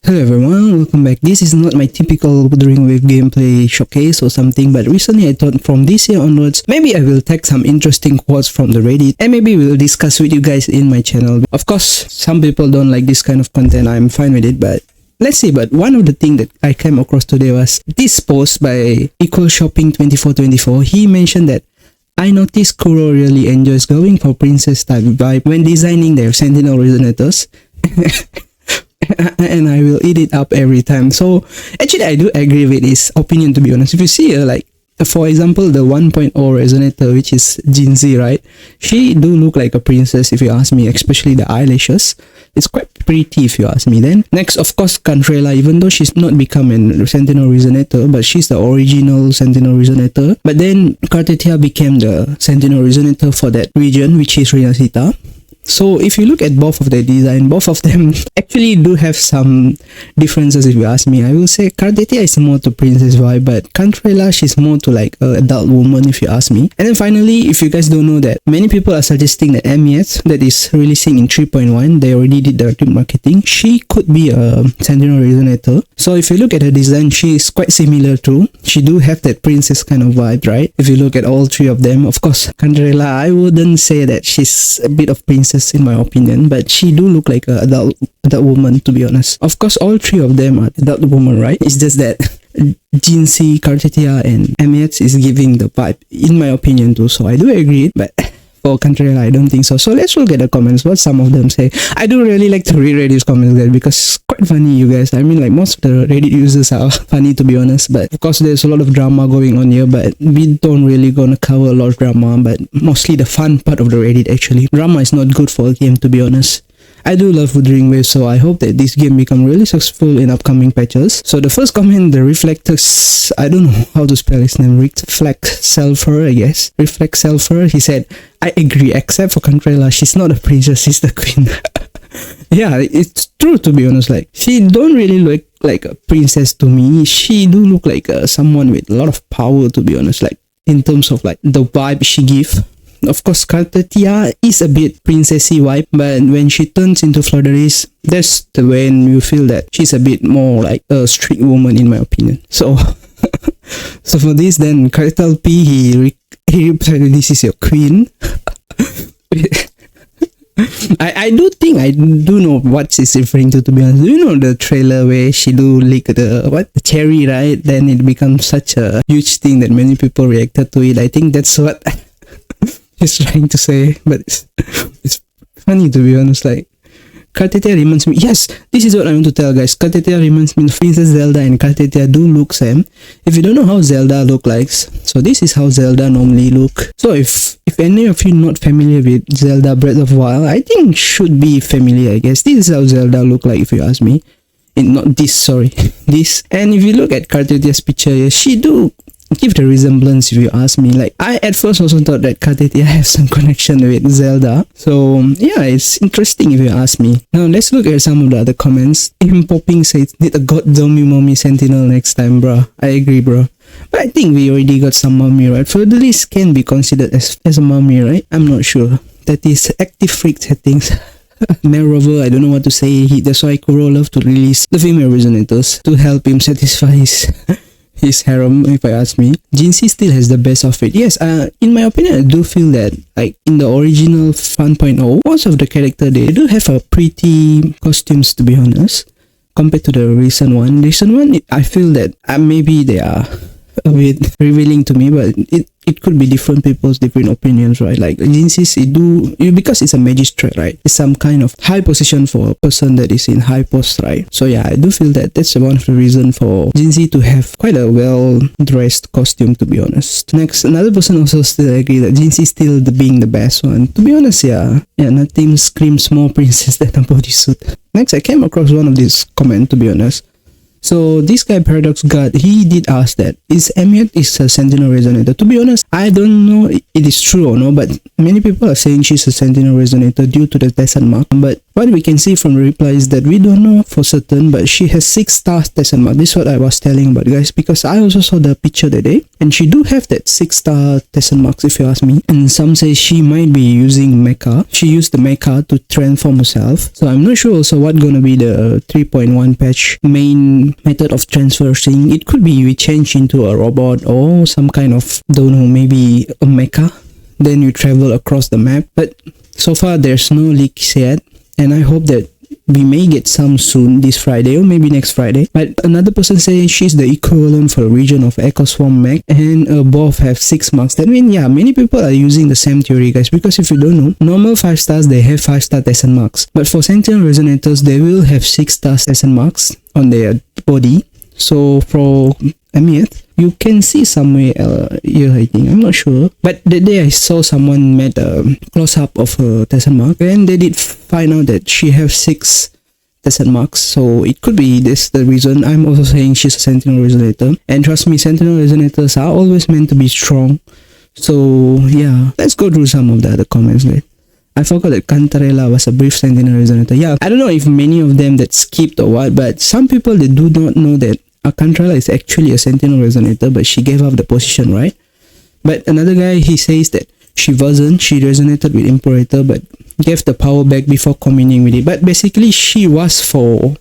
Hello everyone, welcome back. This is not my typical Wuthering Wave gameplay showcase or something, but recently I thought from this year onwards, maybe I will take some interesting quotes from the Reddit and maybe we'll discuss with you guys in my channel. Of course, some people don't like this kind of content, I'm fine with it, but let's see. But one of the things that I came across today was this post by Equal Shopping 2424. He mentioned that I noticed Kuro really enjoys going for princess type vibe when designing their sentinel resonators. And I will eat it up every time. So actually I do agree with his opinion, to be honest. If you see like for example the 1.0 resonator, which is Jinzi, right? She do look like a princess if you ask me, especially the eyelashes. It's quite pretty if you ask me. Then next, of course, Cantrella, even though she's not become a sentinel resonator, but she's the original sentinel resonator. But then Cartetia became the sentinel resonator for that region, which is Rinasita. So if you look at both of their design, both of them actually do have some differences if you ask me. I will say Cartetia is more to princess vibe, but Cantrella, she's more to like an adult woman if you ask me. And then finally, if you guys don't know that, many people are suggesting that MES that is releasing in 3.1, they already did the team marketing, she could be a sentinel resonator. So if you look at her design, she is quite similar too. She do have that princess kind of vibe, right? If you look at all three of them, of course, Cantrella, I wouldn't say that she's a bit of princess in my opinion, but she do look like a adult woman, to be honest. Of course, all three of them are adult woman, right? It's just that Jinzi, Cartetia, and MES is giving the vibe, in my opinion too. So I do agree, but for Cantrella, I don't think so. So let's look at the comments, what some of them say. I do really like to reread these comments there because it's quite funny, you guys. I mean, like most of the Reddit users are funny, to be honest, but of course there's a lot of drama going on here, but we don't really gonna cover a lot of drama, but mostly the fun part of the Reddit actually. Drama is not good for a game, to be honest. I do love Wuthering Wave, so I hope that this game become really successful in upcoming patches. So the first comment, the Reflectors, I don't know how to spell his name, Reflect Selfer, I guess. Reflect Selfer, he said, I agree, except for Cantrella, she's not a princess, she's the queen. Yeah, it's true, to be honest. Like, she don't really look like a princess to me. She do look like someone with a lot of power, to be honest, like in terms of like the vibe she gives. Of course, Cartetia is a bit princessy vibe, but when she turns into Flooderis, that's the when you feel that she's a bit more like a street woman, in my opinion. So, so for this, then Cartel P, he replied, "This is your queen." I do think I do know what she's referring to be honest. Do you know the trailer where she do lick the cherry, right? Then it becomes such a huge thing that many people reacted to it. I think that's what he's trying to say, but it's funny, to be honest. Like, Cartetia reminds me, yes, this is what I want to tell guys. Cartetia reminds me of Princess Zelda, and Cartetia do look same. If you don't know how Zelda look like, so this is how Zelda normally look. So if any of you not familiar with Zelda Breath of the Wild, I think should be familiar, I guess. This is how Zelda look like if you ask me. Not this, sorry, this. And if you look at Cartetia's picture, she do give the resemblance if you ask me. Like, I at first also thought that Cartetia has some connection with Zelda. So yeah, it's interesting if you ask me. Now let's look at some of the other comments. Him Popping says, need a god zombie mommy sentinel next time, bruh. I agree, bro. But I think we already got some mummy, right? Flooderis can be considered as a mummy, right? I'm not sure. That is active freak settings. Moreover, I don't know what to say. That's why Kuro love to release the female resonators to help him satisfy his harem, if I ask me. Jinzi still has the best outfit. Yes, in my opinion, I do feel that like in the original 1.0, most of the character, they do have a pretty costumes, to be honest, compared to the recent one. Recent one, I feel that maybe they are a bit revealing to me, but it could be different people's different opinions, right? Like Jinzi's, because it's a magistrate, right? It's some kind of high position for a person that is in high post, right? So yeah, I do feel that that's one of the reasons for Jinzi to have quite a well-dressed costume, to be honest. Next, another person also still agree that Jinzi still being the best one. To be honest, yeah, nothing screams more princess than a bodysuit. Next, I came across one of these comments, to be honest. So this guy Paradox God, he did ask that is MES is a sentinel resonator. To be honest, I don't know it is true or not, but many people are saying she's a Sentinel Resonator due to the Tesson mark. But what we can see from the reply is that we don't know for certain, but she has 6 stars Tesson mark. This is what I was telling about, guys, because I also saw the picture today, and she do have that 6-star Tesson marks if you ask me. And some say she might be using mecha. She used the mecha to transform herself. So I'm not sure also what gonna be the 3.1 patch main method of transversing. It could be we change into a robot or some kind of, don't know, maybe a mecha, then you travel across the map. But so far there's no leaks yet, and I hope that we may get some soon this Friday or maybe next Friday. But another person saying she's the equivalent for a region of Echo Swarm mech, and both have 6 marks. That means, yeah, many people are using the same theory, guys, because if you don't know, normal 5 stars they have 5-star Tesson marks, but for Sentinel Resonators they will have 6-star Tesson marks on their body. So for Amiet, you can see somewhere here, I think, I'm not sure, but that day I saw someone made a close-up of her Tesson mark, and they did find out that she has 6 Tesson marks. So it could be this the reason. I'm also saying she's a Sentinel Resonator, and trust me, Sentinel Resonators are always meant to be strong. So yeah, let's go through some of the other comments there. I forgot that Cantarella was a brief Sentinel Resonator. Yeah, I don't know if many of them that skipped or what, but some people they do not know that Cantarella is actually a Sentinel Resonator, but she gave up the position, right? But another guy, he says that she wasn't. She resonated with Imperator, but gave the power back before communing with it. But basically, she was for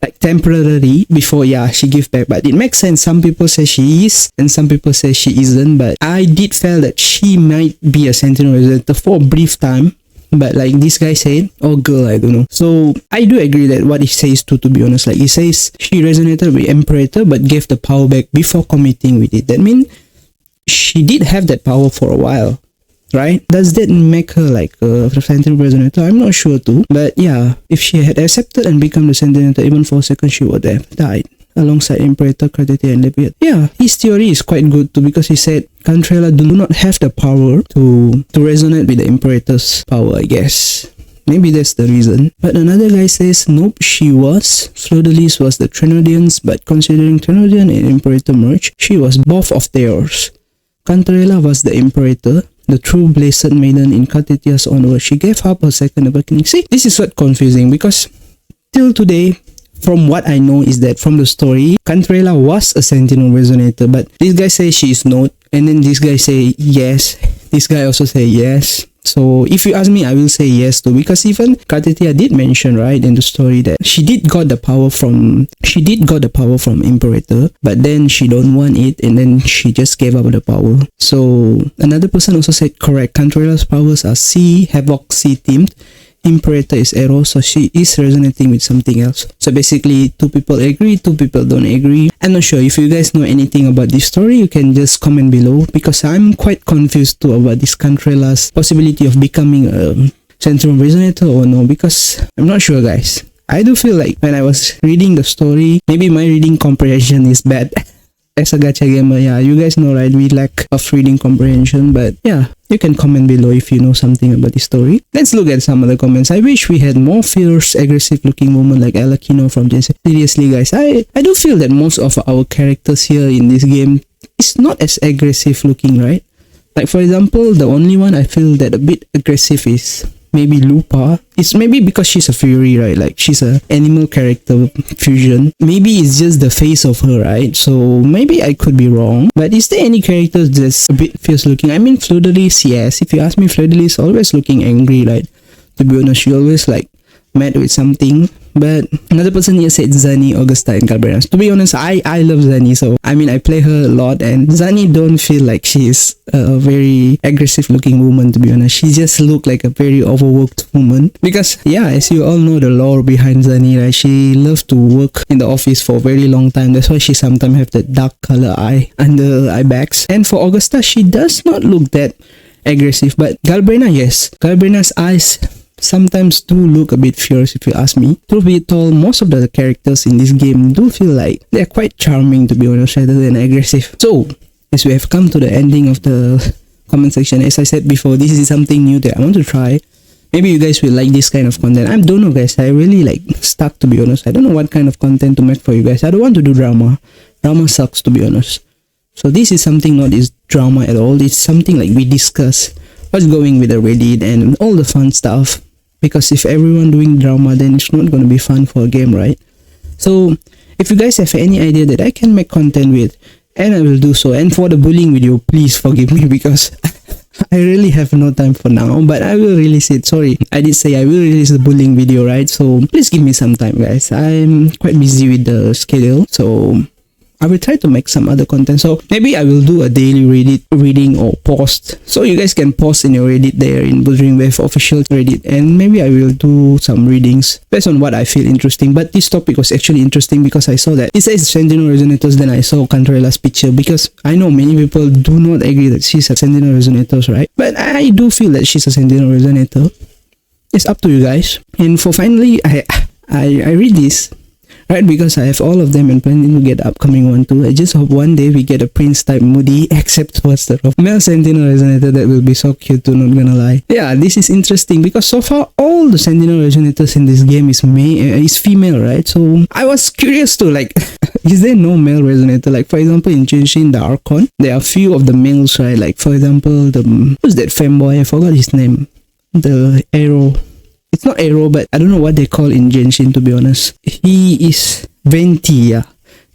like temporarily before, yeah, she gave back. But it makes sense. Some people say she is, and some people say she isn't. But I did feel that she might be a Sentinel Resonator for a brief time. But like this guy said, or girl, I don't know. So I do agree that what he says too, to be honest. Like he says she resonated with Imperator but gave the power back before committing with it. That means she did have that power for a while, right? Does that make her like a Sentinel Resonator? I'm not sure too. But yeah, if she had accepted and become the Sentinel, even for a second she would have died alongside Imperator, Credity, and Leviat. Yeah, his theory is quite good too, because he said Cantrella do not have the power to resonate with the Imperator's power, I guess. Maybe that's the reason. But another guy says, nope, she was. Fleur-de-Lis was the Trinodians, but considering Trinodian and Imperator merge, she was both of theirs. Cantarella was the Imperator, the true Blessed Maiden in Cartetia's honor. She gave up her second awakening. See, this is what confusing, because till today, from what I know is that from the story, Cantarella was a Sentinel Resonator, but this guy says she is not, and then this guy say yes, this guy also say yes. So if you ask me, I will say yes too, because even Cartetia did mention, right, in the story that she did got the power from Imperator, but then she don't want it, and then she just gave up the power. So another person also said correct, Cantarella's powers are C, Havoc C themed. Imperator is arrow, so she is resonating with something else. So basically, 2 people agree, 2 people don't agree. I'm not sure. If you guys know anything about this story, you can just comment below, because I'm quite confused too about this Cantarella's possibility of becoming a Sentinel Resonator or no, because I'm not sure, guys. I do feel like when I was reading the story, maybe my reading comprehension is bad. As a gacha gamer, yeah, you guys know, right, we lack of reading comprehension. But yeah, you can comment below if you know something about this story. Let's look at some of the comments. I wish we had more fierce, aggressive looking women like Alakino from JC. Seriously, guys, I do feel that most of our characters here in this game is not as aggressive looking, right? Like for example, the only one I feel that a bit aggressive is maybe Lupa. It's maybe because she's a fury, right? Like she's a animal character fusion. Maybe it's just the face of her, right? So maybe I could be wrong. But is there any characters that's a bit fierce looking? I mean, Fleur-de-Lis, yes. If you ask me, Fleur-de-Lis always looking angry, right? To be honest, she always like mad with something. But another person here said Zani, Augusta, and Galbraith. To be honest, I love Zani, so I mean I play her a lot, and Zani don't feel like she is a very aggressive looking woman, to be honest. She just look like a very overworked woman, because yeah, as you all know the lore behind Zani, right? She loves to work in the office for a very long time. That's why she sometimes have that dark color eye under eye bags. And for Augusta, she does not look that aggressive, but Galbraith, yes, Galbraith's eyes sometimes do look a bit fierce, if you ask me. Truth be told, most of the characters in this game do feel like they're quite charming, to be honest, rather than aggressive. So, as we have come to the ending of the comment section, as I said before, this is something new that I want to try. Maybe you guys will like this kind of content. I don't know, guys. I really like stuck, to be honest. I don't know what kind of content to make for you guys. I don't want to do drama. Drama sucks, to be honest. So this is something not is drama at all. It's something like we discuss what's going with the Reddit and all the fun stuff. Because if everyone doing drama, then it's not gonna be fun for a game, right? So if you guys have any idea that I can make content with, and I will do so. And for the bullying video, please forgive me because I really have no time for now, but I will release it. Sorry, I did say I will release the bullying video, right? So please give me some time, guys. I'm quite busy with the schedule, so I will try to make some other content. So maybe I will do a daily Reddit reading or post. So you guys can post in your Reddit there in Buzzring Wave official Reddit. And maybe I will do some readings based on what I feel interesting. But this topic was actually interesting because I saw that it says Sentinel Resonators. Then I saw Cantarella's picture because I know many people do not agree that she's a Sentinel Resonators, right? But I do feel that she's a Sentinel Resonator. It's up to you guys. And for finally, I read this. Right, because I have all of them and planning to get the upcoming one too. I just hope one day we get a Prince type Moody, except what's the male Sentinel Resonator. That will be so cute too, not gonna lie. Yeah, this is interesting because so far all the Sentinel Resonators in this game is female, right? So I was curious to like, is there no male Resonator? Like for example in Genshin, the Archon, there are few of the males, right? Like for example, who's that femboy? I forgot his name. The Arrow. It's not Arrow, but I don't know what they call in Genshin, to be honest. He is Venti, yeah.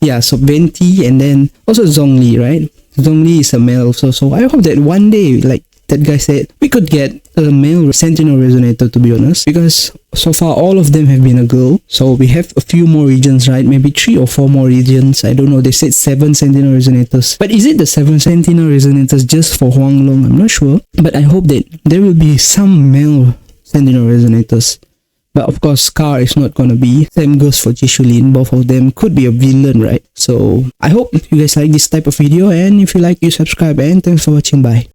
Yeah, so Venti, and then also Zhongli, right? Zhongli is a male also. So I hope that one day, like that guy said, we could get a male Sentinel Resonator, to be honest. Because so far, all of them have been a girl. So we have a few more regions, right? Maybe 3 or 4 more regions. I don't know. They said 7 Sentinel Resonators. But is it the 7 Sentinel Resonators just for Huanglong? I'm not sure. But I hope that there will be some male Sentinel Resonators. But of course, Scar is not gonna be. Same goes for Jishulin. Both of them could be a villain, right? So I hope you guys like this type of video, and if you like, you subscribe, and thanks for watching. Bye.